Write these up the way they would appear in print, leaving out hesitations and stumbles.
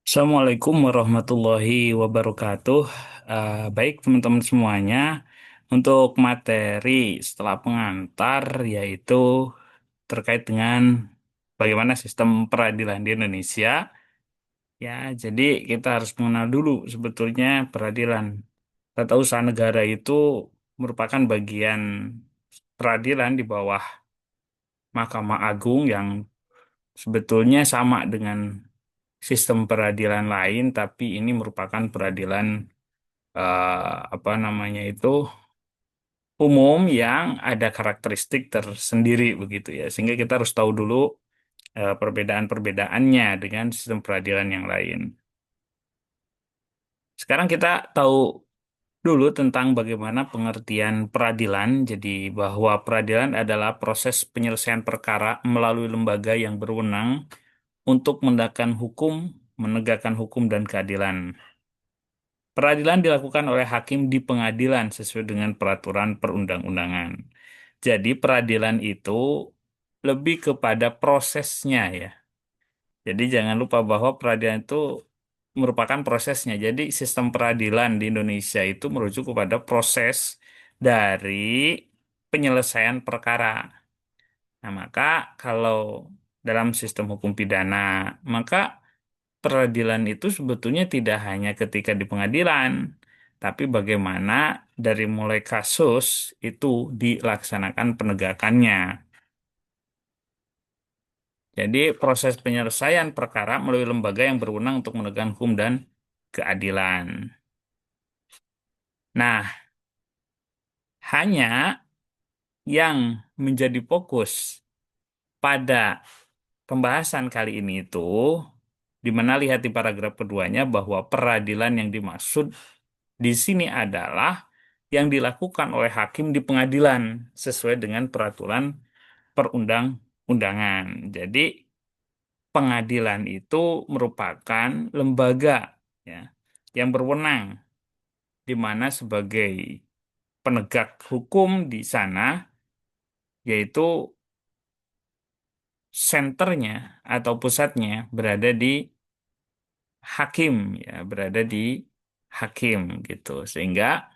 Assalamualaikum warahmatullahi wabarakatuh. Baik teman-teman semuanya, untuk materi setelah pengantar yaitu terkait dengan bagaimana sistem peradilan di Indonesia. Ya, jadi kita harus mengenal dulu sebetulnya peradilan. Tata usaha negara itu merupakan bagian peradilan di bawah Mahkamah Agung yang sebetulnya sama dengan sistem peradilan lain, tapi ini merupakan peradilan apa namanya itu umum yang ada karakteristik tersendiri begitu ya. Sehingga kita harus tahu dulu perbedaan-perbedaannya dengan sistem peradilan yang lain. Sekarang kita tahu dulu tentang bagaimana pengertian peradilan. Jadi bahwa peradilan adalah proses penyelesaian perkara melalui lembaga yang berwenang untuk menegakkan hukum dan keadilan. Peradilan dilakukan oleh hakim di pengadilan sesuai dengan peraturan perundang-undangan. Jadi peradilan itu lebih kepada prosesnya ya. Jadi jangan lupa bahwa peradilan itu merupakan prosesnya. Jadi sistem peradilan di Indonesia itu merujuk kepada proses dari penyelesaian perkara. Nah, maka kalau dalam sistem hukum pidana, maka peradilan itu sebetulnya tidak hanya ketika di pengadilan, tapi bagaimana dari mulai kasus itu dilaksanakan penegakannya. Jadi proses penyelesaian perkara melalui lembaga yang berwenang untuk menegakkan hukum dan keadilan. Nah, hanya yang menjadi fokus pada pembahasan kali ini itu, di mana lihat di paragraf keduanya bahwa peradilan yang dimaksud di sini adalah yang dilakukan oleh hakim di pengadilan sesuai dengan peraturan perundang-undangan. Jadi pengadilan itu merupakan lembaga ya yang berwenang di mana sebagai penegak hukum di sana yaitu senternya atau pusatnya berada di hakim ya berada di hakim gitu sehingga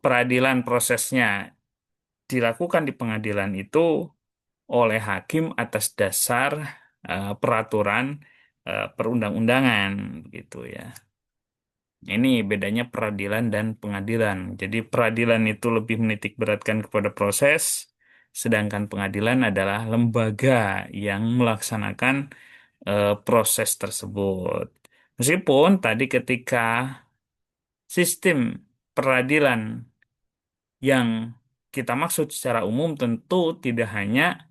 peradilan prosesnya dilakukan di pengadilan itu oleh hakim atas dasar peraturan perundang-undangan gitu ya. Ini bedanya peradilan dan pengadilan. Jadi peradilan itu lebih menitik beratkan kepada proses, sedangkan pengadilan adalah lembaga yang melaksanakan proses tersebut. Meskipun tadi ketika sistem peradilan yang kita maksud secara umum tentu tidak hanya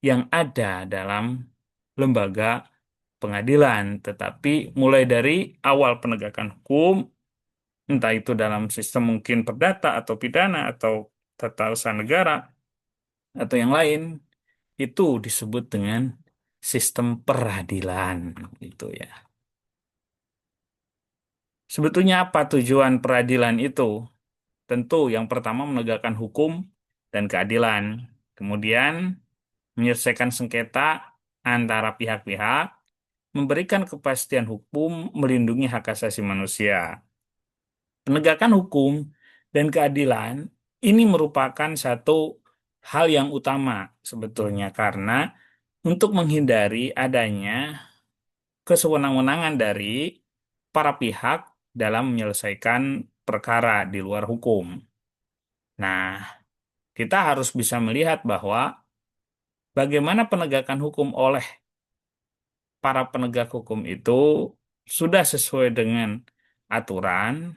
yang ada dalam lembaga pengadilan, tetapi mulai dari awal penegakan hukum, entah itu dalam sistem mungkin perdata atau pidana atau tata usaha negara atau yang lain, itu disebut dengan sistem peradilan, gitu ya. Sebetulnya apa tujuan peradilan itu? Tentu yang pertama menegakkan hukum dan keadilan, kemudian menyelesaikan sengketa antara pihak-pihak, memberikan kepastian hukum, melindungi hak asasi manusia. Penegakan hukum dan keadilan ini merupakan satu hal yang utama sebetulnya karena untuk menghindari adanya kesewenang-wenangan dari para pihak dalam menyelesaikan perkara di luar hukum. Nah, kita harus bisa melihat bahwa bagaimana penegakan hukum oleh para penegak hukum itu sudah sesuai dengan aturan,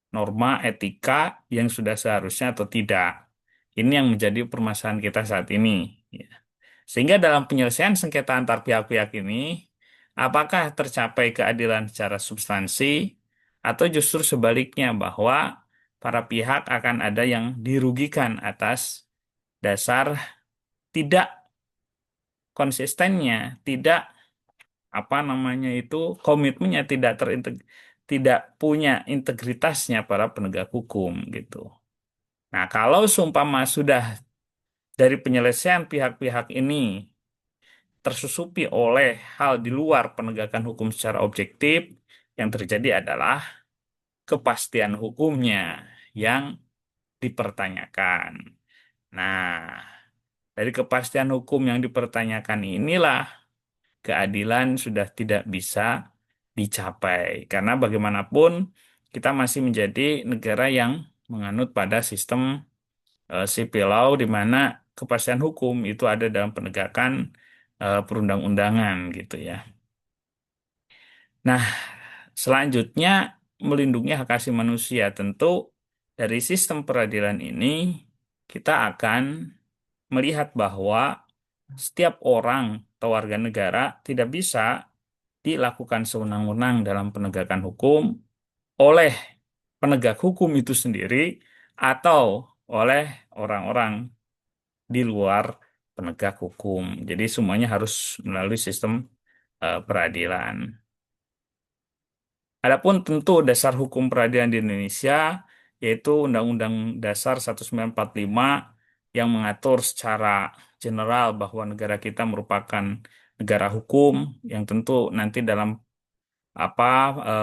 norma, etika yang sudah seharusnya atau tidak. Ini yang menjadi permasalahan kita saat ini. Ya. Sehingga dalam penyelesaian sengketa antar pihak-pihak ini, apakah tercapai keadilan secara substansi atau justru sebaliknya bahwa para pihak akan ada yang dirugikan atas dasar tidak konsistennya, tidak apa namanya itu komitmennya tidak punya integritasnya para penegak hukum gitu. Nah, kalau seumpama sudah dari penyelesaian pihak-pihak ini tersusupi oleh hal di luar penegakan hukum secara objektif, yang terjadi adalah kepastian hukumnya yang dipertanyakan. Nah, dari kepastian hukum yang dipertanyakan inilah keadilan sudah tidak bisa dicapai. Karena bagaimanapun kita masih menjadi negara yang menganut pada sistem sipil law di mana kepastian hukum itu ada dalam penegakan perundang-undangan gitu ya. Nah, selanjutnya melindungi hak asasi manusia. Tentu dari sistem peradilan ini kita akan melihat bahwa setiap orang atau warga negara tidak bisa dilakukan sewenang-wenang dalam penegakan hukum oleh penegak hukum itu sendiri atau oleh orang-orang di luar penegak hukum. Jadi semuanya harus melalui sistem peradilan. Adapun tentu dasar hukum peradilan di Indonesia yaitu Undang-Undang Dasar 1945 yang mengatur secara general bahwa negara kita merupakan negara hukum yang tentu nanti dalam apa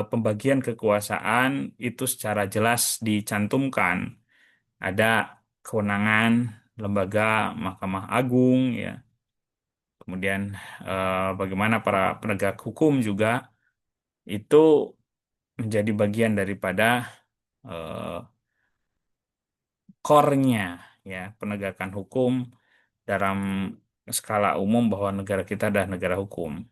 pembagian kekuasaan itu secara jelas dicantumkan. Ada kewenangan lembaga Mahkamah Agung ya. Kemudian bagaimana para penegak hukum juga itu menjadi bagian daripada eh, core-nya ya penegakan hukum dalam skala umum bahwa negara kita adalah negara hukum.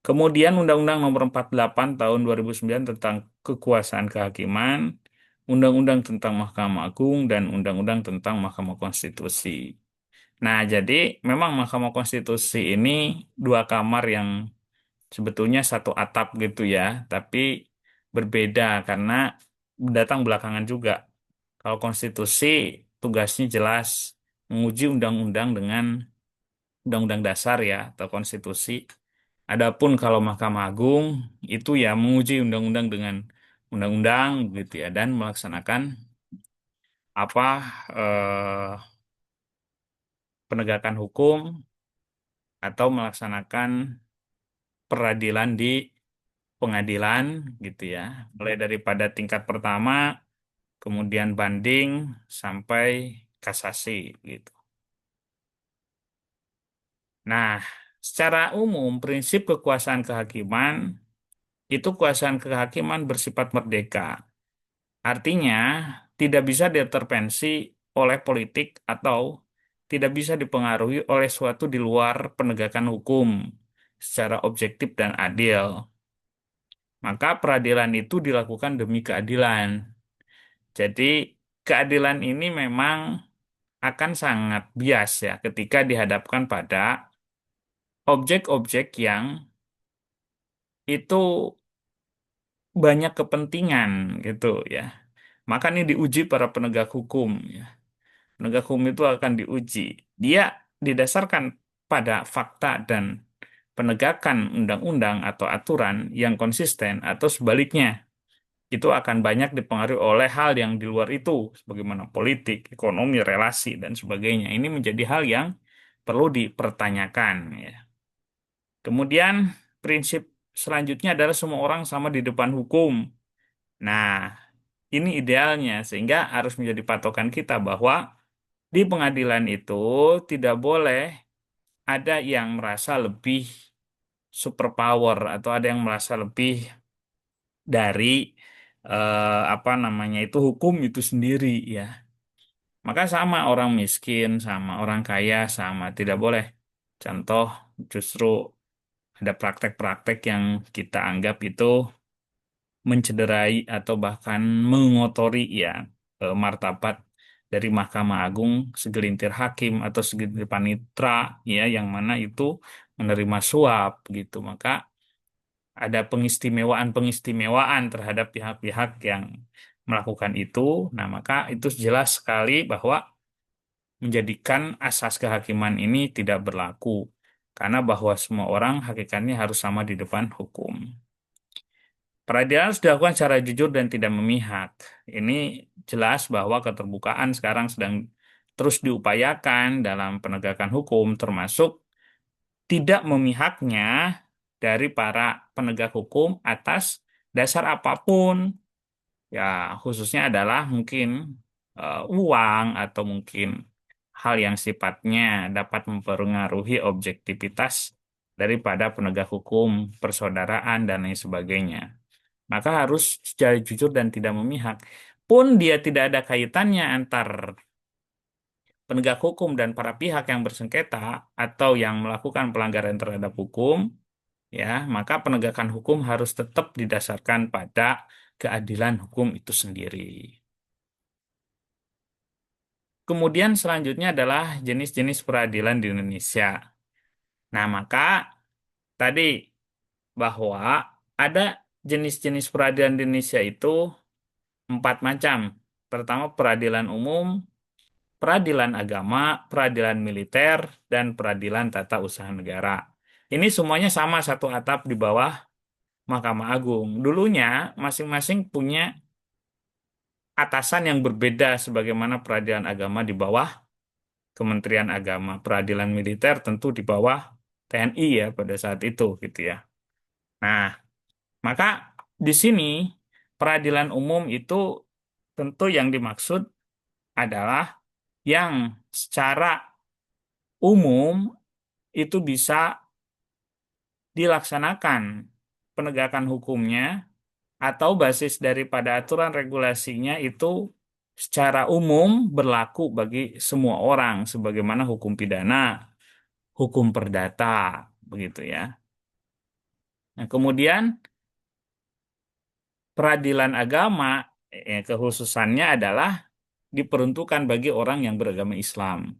Kemudian Undang-Undang Nomor 48 Tahun 2009 tentang Kekuasaan Kehakiman, Undang-Undang tentang Mahkamah Agung, dan Undang-Undang tentang Mahkamah Konstitusi. Nah, jadi memang Mahkamah Konstitusi ini dua kamar yang sebetulnya satu atap gitu ya, tapi berbeda karena datang belakangan juga. Kalau konstitusi tugasnya jelas menguji undang-undang dengan undang-undang dasar ya atau konstitusi. Adapun kalau Mahkamah Agung itu ya menguji undang-undang dengan undang-undang gitu ya dan melaksanakan apa penegakan hukum atau melaksanakan peradilan di pengadilan gitu ya. Mulai daripada tingkat pertama kemudian banding sampai kasasi gitu. Nah, secara umum prinsip kekuasaan kehakiman itu kekuasaan kehakiman bersifat merdeka. Artinya tidak bisa diintervensi oleh politik atau tidak bisa dipengaruhi oleh suatu di luar penegakan hukum secara objektif dan adil. Maka peradilan itu dilakukan demi keadilan. Jadi keadilan ini memang akan sangat bias ya ketika dihadapkan pada objek-objek yang itu banyak kepentingan gitu ya. Maka ini diuji para penegak hukum ya. Penegak hukum itu akan diuji. Dia didasarkan pada fakta dan penegakan undang-undang atau aturan yang konsisten atau sebaliknya. Itu akan banyak dipengaruhi oleh hal yang di luar itu, sebagaimana politik, ekonomi, relasi, dan sebagainya. Ini menjadi hal yang perlu dipertanyakan ya. Kemudian prinsip selanjutnya adalah semua orang sama di depan hukum. Nah, ini idealnya sehingga harus menjadi patokan kita bahwa di pengadilan itu tidak boleh ada yang merasa lebih superpower atau ada yang merasa lebih dari apa namanya itu hukum itu sendiri ya. Maka sama orang miskin sama orang kaya sama tidak boleh. Contoh justru ada praktek-praktek yang kita anggap itu mencederai atau bahkan mengotori ya martabat dari Mahkamah Agung segelintir hakim atau segelintir panitera ya yang mana itu menerima suap gitu. Maka ada pengistimewaan-pengistimewaan terhadap pihak-pihak yang melakukan itu. Nah, maka itu jelas sekali bahwa menjadikan asas kehakiman ini tidak berlaku karena bahwa semua orang hakikatnya harus sama di depan hukum. Peradilan harus dilakukan secara jujur dan tidak memihak. Ini jelas bahwa keterbukaan sekarang sedang terus diupayakan dalam penegakan hukum, termasuk tidak memihaknya dari para penegak hukum atas dasar apapun. Ya, khususnya adalah mungkin uang atau mungkin hal yang sifatnya dapat mempengaruhi objektivitas daripada penegak hukum, persaudaraan, dan lain sebagainya. Maka harus secara jujur dan tidak memihak. Pun dia tidak ada kaitannya antar penegak hukum dan para pihak yang bersengketa atau yang melakukan pelanggaran terhadap hukum, ya, maka penegakan hukum harus tetap didasarkan pada keadilan hukum itu sendiri. Kemudian selanjutnya adalah jenis-jenis peradilan di Indonesia. Nah, maka tadi bahwa ada jenis-jenis peradilan di Indonesia itu empat macam. Pertama, peradilan umum, peradilan agama, peradilan militer, dan peradilan tata usaha negara. Ini semuanya sama satu atap di bawah Mahkamah Agung. Dulunya masing-masing punya atasan yang berbeda sebagaimana peradilan agama di bawah Kementerian Agama, peradilan militer tentu di bawah TNI ya pada saat itu gitu ya. Nah, maka di sini peradilan umum itu tentu yang dimaksud adalah yang secara umum itu bisa dilaksanakan penegakan hukumnya atau basis daripada aturan regulasinya itu secara umum berlaku bagi semua orang sebagaimana hukum pidana, hukum perdata, begitu ya. Nah, kemudian peradilan agama kekhususannya adalah diperuntukkan bagi orang yang beragama Islam.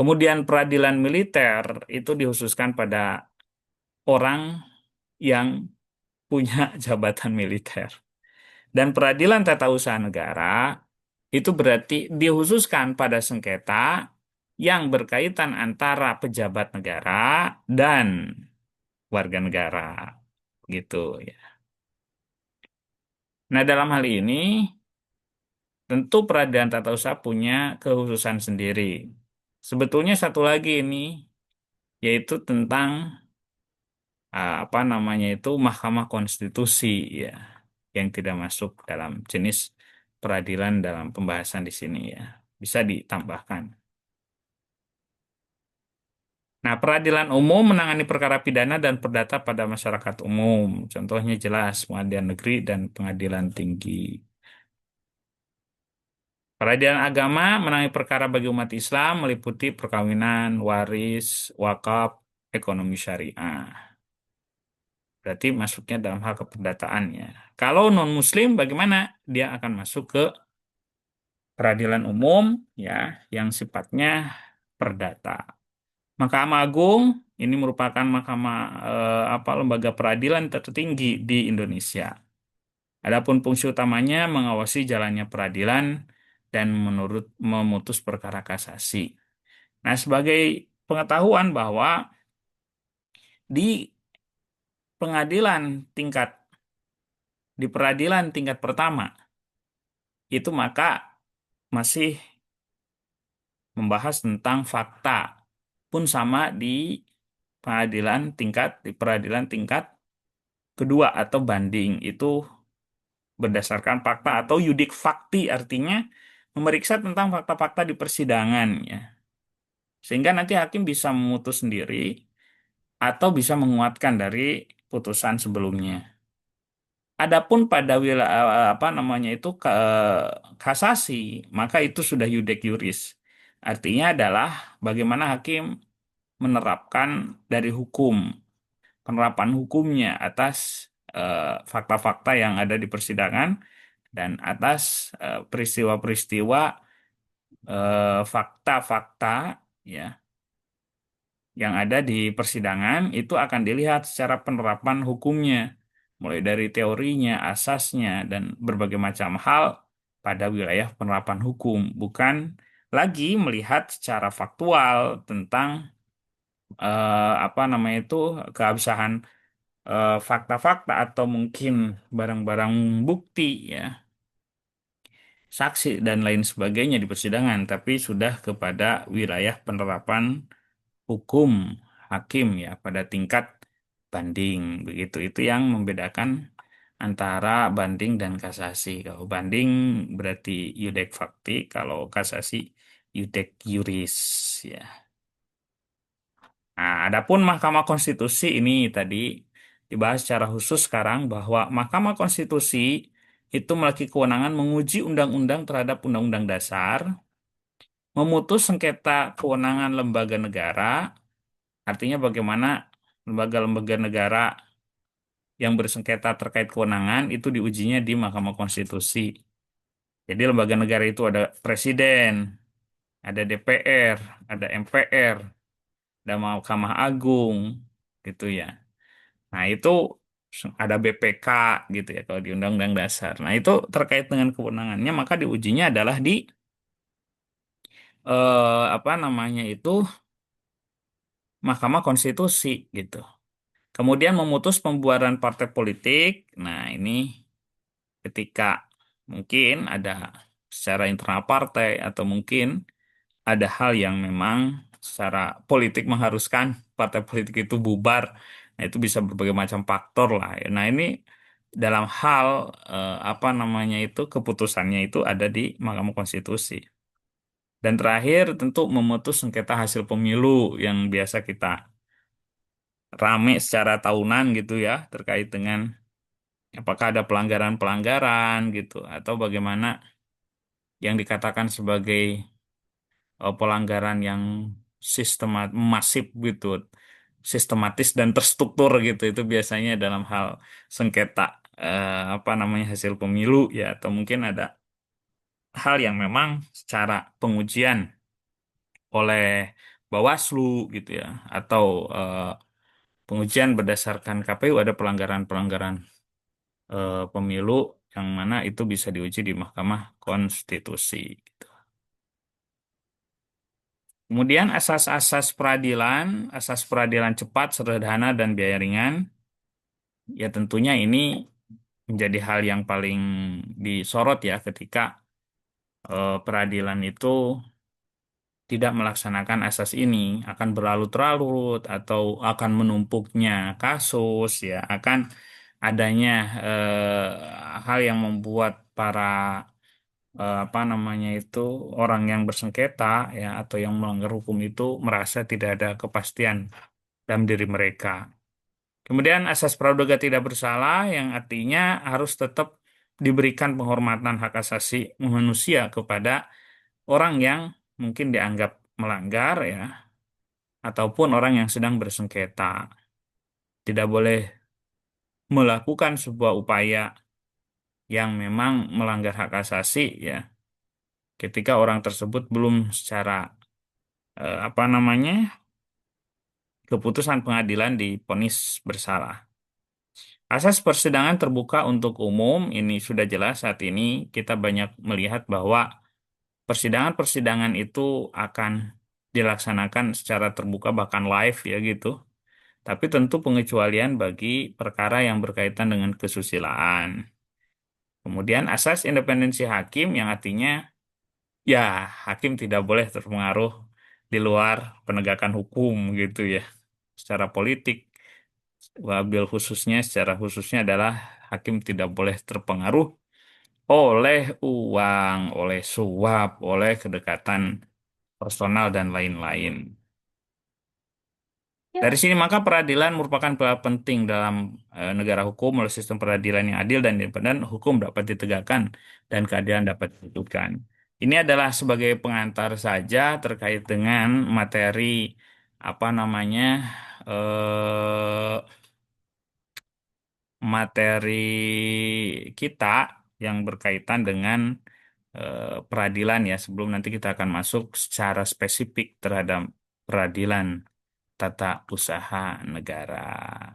Kemudian peradilan militer itu dikhususkan pada orang yang punya jabatan militer. Dan peradilan tata usaha negara itu berarti dikhususkan pada sengketa yang berkaitan antara pejabat negara dan warga negara. Gitu ya. Nah, dalam hal ini tentu peradilan tata usaha punya kekhususan sendiri. Sebetulnya satu lagi ini yaitu tentang apa namanya itu Mahkamah Konstitusi ya yang tidak masuk dalam jenis peradilan dalam pembahasan di sini ya. Bisa ditambahkan. Nah, peradilan umum menangani perkara pidana dan perdata pada masyarakat umum. Contohnya jelas pengadilan negeri dan pengadilan tinggi. Peradilan agama menangani perkara bagi umat Islam meliputi perkawinan, waris, wakaf, ekonomi syariah. Berarti masuknya dalam hal keperdataannya. Kalau non-Muslim bagaimana? Dia akan masuk ke peradilan umum ya yang sifatnya perdata. Mahkamah Agung ini merupakan mahkamah apa lembaga peradilan tertinggi di Indonesia. Adapun fungsi utamanya mengawasi jalannya peradilan dan menurut memutus perkara kasasi. Nah, sebagai pengetahuan bahwa di pengadilan tingkat di peradilan tingkat pertama itu maka masih membahas tentang fakta pun sama di peradilan tingkat kedua atau banding itu berdasarkan fakta atau yudik fakti artinya memeriksa tentang fakta-fakta di persidangan ya. Sehingga nanti hakim bisa memutus sendiri atau bisa menguatkan dari putusan sebelumnya. Adapun pada apa namanya itu kasasi, maka itu sudah yudek yuris. Artinya adalah bagaimana hakim menerapkan dari hukum, penerapan hukumnya atas fakta-fakta yang ada di persidangan dan atas peristiwa-peristiwa fakta-fakta ya yang ada di persidangan itu akan dilihat secara penerapan hukumnya, mulai dari teorinya, asasnya, dan berbagai macam hal pada wilayah penerapan hukum, bukan lagi melihat secara faktual tentang apa namanya itu keabsahan fakta-fakta atau mungkin barang-barang bukti ya, saksi dan lain sebagainya di persidangan, tapi sudah kepada wilayah penerapan hukum hakim ya pada tingkat banding begitu. Itu yang membedakan antara banding dan kasasi. Kalau banding berarti iudek fakti, kalau kasasi iudek juris ya. Nah, adapun Mahkamah Konstitusi ini tadi dibahas secara khusus sekarang bahwa Mahkamah Konstitusi itu memiliki kewenangan menguji undang-undang terhadap undang-undang dasar, memutus sengketa kewenangan lembaga negara, artinya bagaimana lembaga-lembaga negara yang bersengketa terkait kewenangan itu diujinya di Mahkamah Konstitusi. Jadi lembaga negara itu ada presiden, ada DPR, ada MPR, ada Mahkamah Agung, gitu ya. Nah, itu ada BPK gitu ya kalau di Undang-Undang Dasar. Nah, itu terkait dengan kewenangannya maka diujinya adalah di apa namanya itu Mahkamah Konstitusi gitu. Kemudian memutus pembubaran partai politik. Nah, ini ketika mungkin ada secara internal partai atau mungkin ada hal yang memang secara politik mengharuskan partai politik itu bubar. Nah, itu bisa berbagai macam faktor lah ya. Nah, ini dalam hal apa namanya itu keputusannya itu ada di Mahkamah Konstitusi. Dan terakhir tentu memutus sengketa hasil pemilu yang biasa kita rame secara tahunan gitu ya terkait dengan apakah ada pelanggaran-pelanggaran gitu atau bagaimana yang dikatakan sebagai pelanggaran yang masif gitu, sistematis dan terstruktur gitu. Itu biasanya dalam hal sengketa apa namanya hasil pemilu ya atau mungkin ada hal yang memang secara pengujian oleh Bawaslu gitu ya atau pengujian berdasarkan KPU ada pelanggaran-pelanggaran pemilu yang mana itu bisa diuji di Mahkamah Konstitusi gitu. Kemudian asas peradilan cepat, sederhana, dan biaya ringan, ya tentunya ini menjadi hal yang paling disorot ya ketika peradilan itu tidak melaksanakan asas ini, akan berlarut-larut atau akan menumpuknya kasus, ya akan adanya hal yang membuat para apa namanya itu orang yang bersengketa ya atau yang melanggar hukum itu merasa tidak ada kepastian dalam diri mereka. Kemudian asas praduga tidak bersalah yang artinya harus tetap diberikan penghormatan hak asasi manusia kepada orang yang mungkin dianggap melanggar ya ataupun orang yang sedang bersengketa. Tidak boleh melakukan sebuah upaya yang memang melanggar hak asasi ya ketika orang tersebut belum secara apa namanya keputusan pengadilan divonis bersalah. Asas persidangan terbuka untuk umum ini sudah jelas saat ini kita banyak melihat bahwa persidangan-persidangan itu akan dilaksanakan secara terbuka bahkan live ya gitu. Tapi tentu pengecualian bagi perkara yang berkaitan dengan kesusilaan. Kemudian asas independensi hakim yang artinya ya hakim tidak boleh terpengaruh di luar penegakan hukum gitu ya. Secara politik, wabil khususnya secara khususnya adalah hakim tidak boleh terpengaruh oleh uang, oleh suap, oleh kedekatan personal dan lain-lain. Dari Ya, sini maka peradilan merupakan pilar penting dalam negara hukum oleh sistem peradilan yang adil dan independen, hukum dapat ditegakkan dan keadilan dapat diwujudkan. Ini adalah sebagai pengantar saja terkait dengan materi apa namanya eh, materi kita yang berkaitan dengan peradilan ya. Sebelum nanti kita akan masuk secara spesifik terhadap peradilan tata usaha negara.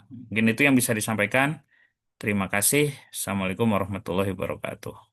Mungkin itu yang bisa disampaikan. Terima kasih. Assalamualaikum warahmatullahi wabarakatuh.